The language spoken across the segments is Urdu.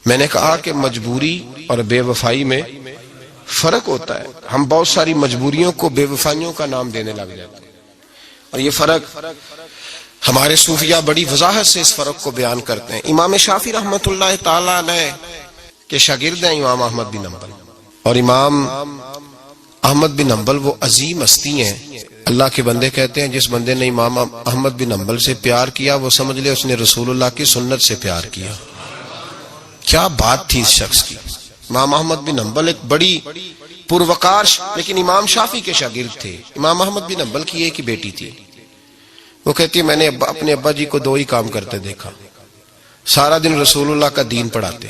میں نے کہا کہ مجبوری اور بے وفائی میں فرق ہوتا ہے. ہم بہت ساری مجبوریوں کو بے وفائیوں کا نام دینے لگ جاتے ہیں، اور یہ فرق ہمارے صوفیہ بڑی وضاحت سے اس فرق کو بیان کرتے ہیں. امام شافعی رحمۃ اللہ تعالی علیہ کے شاگرد ہیں امام احمد بن حنبل، اور امام احمد بن حنبل وہ عظیم ہستی ہیں. اللہ کے بندے کہتے ہیں جس بندے نے امام احمد بن حنبل سے پیار کیا وہ سمجھ لے اس نے رسول اللہ کی سنت سے پیار کیا. کیا بات تھی اس شخص کی. امام احمد بن حنبل ایک بڑی پروقار لیکن امام شافعی کے شاگرد تھے. امام احمد بن حنبل کی ایک ہی بیٹی تھی. وہ کہتی ہے میں نے اپنے ابا جی کو دو ہی کام کرتے دیکھا، سارا دن رسول اللہ کا دین پڑھاتے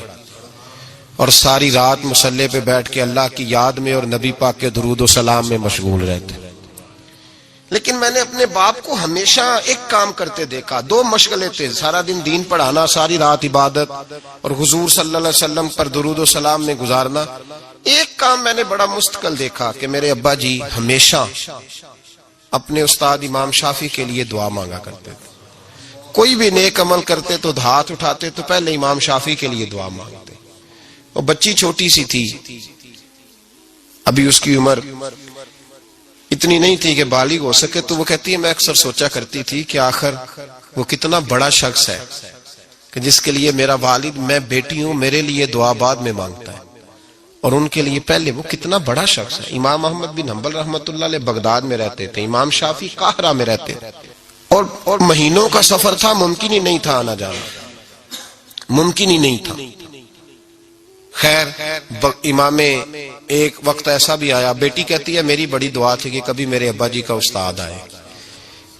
اور ساری رات مصلی پہ بیٹھ کے اللہ کی یاد میں اور نبی پاک کے درود و سلام میں مشغول رہتے. لیکن میں نے اپنے باپ کو ہمیشہ ایک کام کرتے دیکھا، دو مشغلے تھے، سارا دن دین پڑھانا، ساری رات عبادت اور حضور صلی اللہ علیہ وسلم پر درود و سلام میں گزارنا. ایک کام میں نے بڑا مستقل دیکھا کہ میرے ابا جی ہمیشہ اپنے استاد امام شافعی کے لیے دعا مانگا کرتے تھے. کوئی بھی نیک عمل کرتے تو ہاتھ اٹھاتے تو پہلے امام شافعی کے لیے دعا مانگتے. وہ بچی چھوٹی سی تھی، ابھی اس کی عمر اتنی نہیں تھی کہ بالغ ہو سکے. تو وہ کہتی ہے میں اکثر سوچا کرتی تھی کہ آخر وہ کتنا بڑا شخص ہے کہ جس کے لیے میرا والد، میں بیٹی ہوں، میرے لیے دعا بعد میں مانگتا ہے، اور ان کے لیے پہلے وہ کتنا بڑا شخص ہے. امام احمد بن حنبل رحمۃ اللہ علیہ بغداد میں رہتے تھے، امام شافعی قاہرہ میں رہتے تھے، اور مہینوں کا سفر تھا، ممکن ہی نہیں تھا آنا جانا، ممکن ہی نہیں تھا. خیر امام ایک وقت ایسا بھی آیا، بیٹی کہتی ہے میری بڑی دعا تھی کہ کبھی میرے ابا جی کا استاد آئے،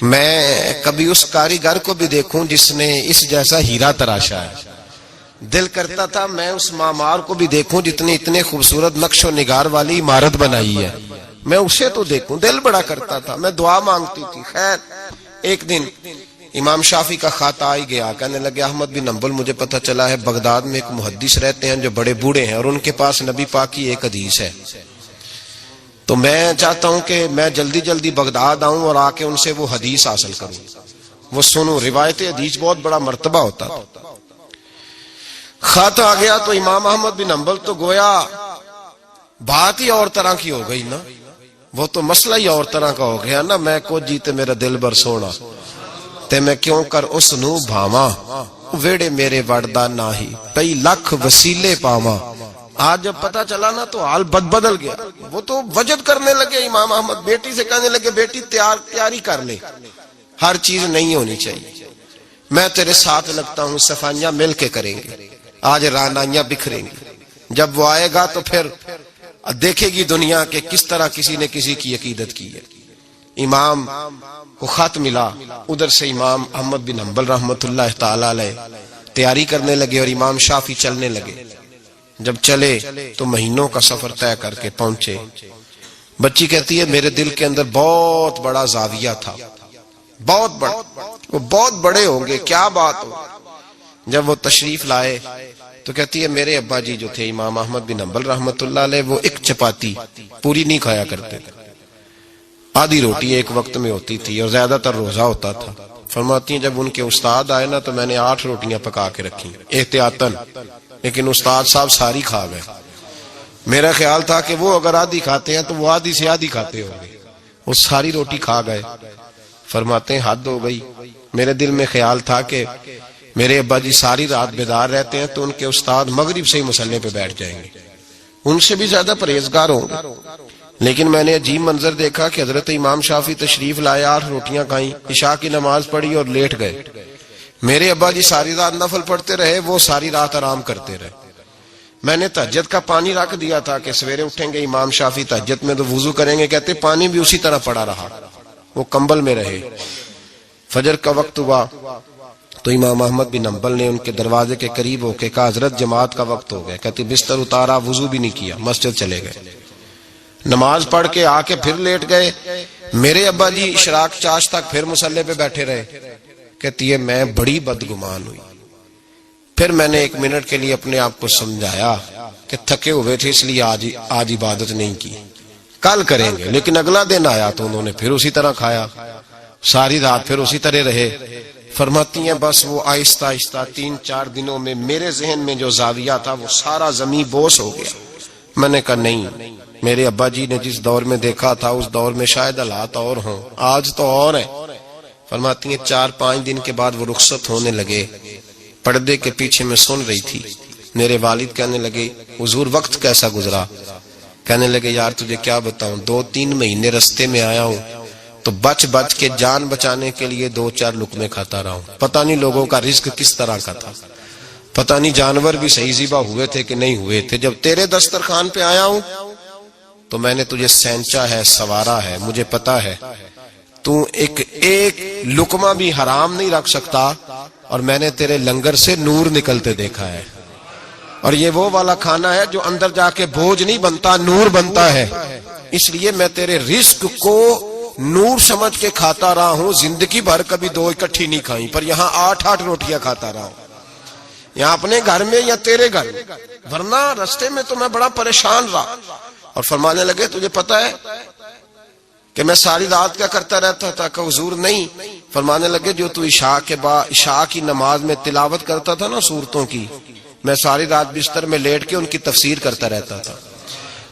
میں کبھی اس کاریگر کو بھی دیکھوں جس نے اس جیسا ہیرا تراشا ہے. دل کرتا تھا میں اس معمار کو بھی دیکھوں جس نے اتنے خوبصورت نقش و نگار والی عمارت بنائی ہے، میں اسے تو دیکھوں. دل بڑا کرتا تھا، میں دعا مانگتی تھی. خیر ایک دن امام شافعی کا خط آ گیا، کہنے لگے احمد بن حنبل مجھے پتہ چلا ہے بغداد میں ایک محدث رہتے ہیں جو بڑے بوڑھے ہیں اور ان کے پاس نبی پاک کی ایک حدیث ہے، تو میں چاہتا ہوں کہ میں جلدی جلدی بغداد آؤں اور آ کے ان سے وہ حدیث حاصل کروں، وہ سنوں. روایت حدیث بہت بڑا مرتبہ ہوتا تھا. خط آ گیا تو امام احمد بن حنبل تو گویا بات ہی اور طرح کی ہو گئی نا، وہ تو مسئلہ ہی اور طرح کا ہو گیا نا. میں کو جیتے میرا دل بر سونا تے میں کیوں کر اس نو بھاواں، ویڑے میرے وڑدا ناہی کئی لکھ وسیلے پاواں. آج جب پتا چلا نا تو حال بدل گیا. وہ تو وجد کرنے لگے امام احمد، بیٹی سے کہنے لگے بیٹی تیاری کر لے، ہر چیز نہیں ہونی چاہیے، میں تیرے ساتھ لگتا ہوں، صفائیاں مل کے کریں گے، آج رانائیاں بکھریں گے. جب وہ آئے گا تو پھر دیکھے گی دنیا کہ کس طرح کسی نے کسی کی عقیدت کی ہے. امام کو خط ملا، ادھر سے امام احمد بن حنبل رحمۃ اللہ تعالی علیہ تیاری کرنے لگے اور امام شافعی چلنے لگے. جب چلے تو مہینوں کا سفر طے کر کے پہنچے. بچی کہتی ہے میرے دل کے اندر بہت بڑا زاویہ تھا، بہت بڑا، وہ بہت بڑے ہوں گے، کیا بات ہو. جب وہ تشریف لائے تو کہتی ہے میرے ابا جی جو تھے امام احمد بن حنبل رحمۃ اللہ علیہ وہ ایک چپاتی پوری نہیں کھایا کرتے تھے، آدھی روٹی ایک وقت میں ہوتی تھی اور زیادہ تر روزہ ہوتا تھا. فرماتی ہیں جب ان کے استاد آئے نا تو میں نے 8 روٹیاں پکا کے رکھی احتیاطاً، لیکن استاد صاحب ساری کھا گئے. میرا خیال تھا کہ وہ اگر آدھی کھاتے ہیں تو وہ آدھی سے آدھی کھاتے ہوں گے، وہ ساری روٹی کھا گئے. فرماتے ہیں حد ہو گئی، میرے دل میں خیال تھا کہ میرے ابا جی ساری رات بیدار رہتے ہیں تو ان کے استاد مغرب سے ہی مصلی پہ بیٹھ جائیں گے، ان سے بھی زیادہ پرہیزگار ہوں گے. لیکن میں نے عجیب منظر دیکھا کہ حضرت امام شافعی تشریف لائے، 8 روٹیاں کھائیں، عشاء کی نماز پڑھی اور لیٹ گئے. میرے ابا جی ساری رات نفل پڑھتے رہے، وہ ساری رات آرام کرتے رہے. میں نے تہجد کا پانی رکھ دیا تھا کہ سویرے اٹھیں گے امام شافعی تہجد میں تو وضو کریں گے، کہتے پانی بھی اسی طرح پڑا رہا، وہ کمبل میں رہے. فجر کا وقت ہوا تو امام احمد بن حنبل نے ان کے دروازے کے قریب ہو کے کہا حضرت جماعت کا وقت ہو گیا. کہتے بستر اتارا، وضو بھی نہیں کیا، مسجد چلے گئے، نماز پڑھ کے آ کے پھر لیٹ گئے. میرے ابا جی اشراق چاش تک پھر مصلی پہ بیٹھے رہے. کہتی ہے میں بڑی بدگمان ہوئی. پھر میں نے 1 منٹ کے لیے اپنے آپ کو سمجھایا کہ تھکے ہوئے تھے اس لیے آج عبادت نہیں کی، کل کریں گے. لیکن اگلا دن آیا تو انہوں نے پھر اسی طرح کھایا، ساری رات پھر اسی طرح رہے. فرماتی ہیں بس وہ آہستہ آہستہ 3-4 دنوں میں میرے ذہن میں جو زاویہ تھا وہ سارا زمین بوس ہو گیا. میں نے کہا نہیں، میرے ابا جی نے جس دور میں دیکھا تھا اس دور میں شاید حالات اور ہوں، آج تو اور ہے. فرماتی ہیں 4-5 دن کے بعد وہ رخصت ہونے لگے. پردے کے پیچھے میں سن رہی تھی. میرے والد کہنے لگے حضور وقت کیسا گزرا؟ کہنے لگے یار تجھے کیا بتاؤں، 2-3 مہینے رستے میں آیا ہوں تو بچ بچ کے جان بچانے کے لیے 2-4 لقمے کھاتا رہا ہوں. پتہ نہیں لوگوں کا رزق کس طرح کا تھا، پتہ نہیں جانور بھی صحیح ذبح ہوئے تھے کہ نہیں ہوئے تھے. جب تیرے دسترخوان پہ آیا ہوں تو میں نے تجھے سینچا ہے، سوارا ہے. مجھے پتا ہے تو ایک لقمہ بھی حرام نہیں رکھ سکتا، اور میں نے تیرے لنگر سے نور نکلتے دیکھا ہے. اور یہ وہ والا کھانا ہے جو اندر جا کے بوجھ نہیں بنتا، نور بنتا ہے. اس لیے میں تیرے رزق کو نور سمجھ کے کھاتا رہا ہوں. زندگی بھر کبھی 2 اکٹھی نہیں کھائیں، پر یہاں 8-8 روٹیاں کھاتا رہا ہوں، یہاں اپنے گھر میں یا تیرے گھر میں. ورنہ رستے میں تو میں بڑا پریشان رہا. اور فرمانے لگے تجھے پتا ہے کہ میں ساری رات کیا کرتا رہتا تھا؟ کہ حضور نہیں. فرمانے لگے جو تو عشاء کی نماز میں تلاوت کرتا تھا نا سورتوں کی، میں ساری رات بستر میں لیٹ کے ان کی تفسیر کرتا رہتا تھا.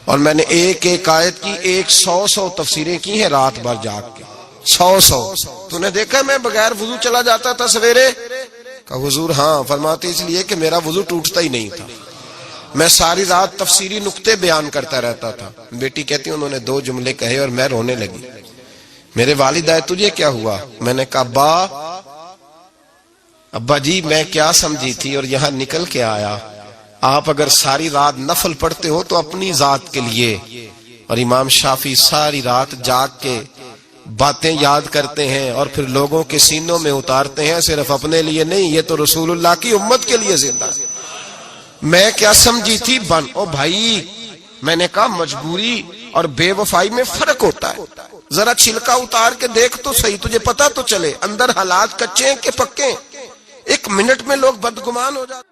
اور میں نے ایک آیت کی 100 تفسیریں کی ہیں رات بھر جاگ کے. 100 تو نے دیکھا میں بغیر وضو چلا جاتا تھا سویرے؟ کہ حضور ہاں. فرماتے اس لیے کہ میرا وضو ٹوٹتا ہی نہیں تھا، میں ساری رات تفسیری نقطے بیان کرتا رہتا تھا. بیٹی کہتی انہوں نے 2 جملے کہے اور میں رونے لگی. میرے والد آئے تجھے کیا ہوا؟ میں نے کہا ابا جی میں کیا سمجھی تھی اور یہاں نکل کے آیا. آپ اگر ساری رات نفل پڑھتے ہو تو اپنی ذات کے لیے، اور امام شافعی ساری رات جاگ کے باتیں یاد کرتے ہیں اور پھر لوگوں کے سینوں میں اتارتے ہیں، صرف اپنے لیے نہیں، یہ تو رسول اللہ کی امت کے لیے زندہ. میں کیا سمجھی تھی او بھائی. میں نے کہا مجبوری اور بے وفائی میں فرق ہوتا ہے. ذرا چھلکا اتار کے دیکھ تو صحیح، تجھے پتا تو چلے اندر حالات کچے ہیں کہ پکے. 1 منٹ میں لوگ بدگمان ہو جاتے.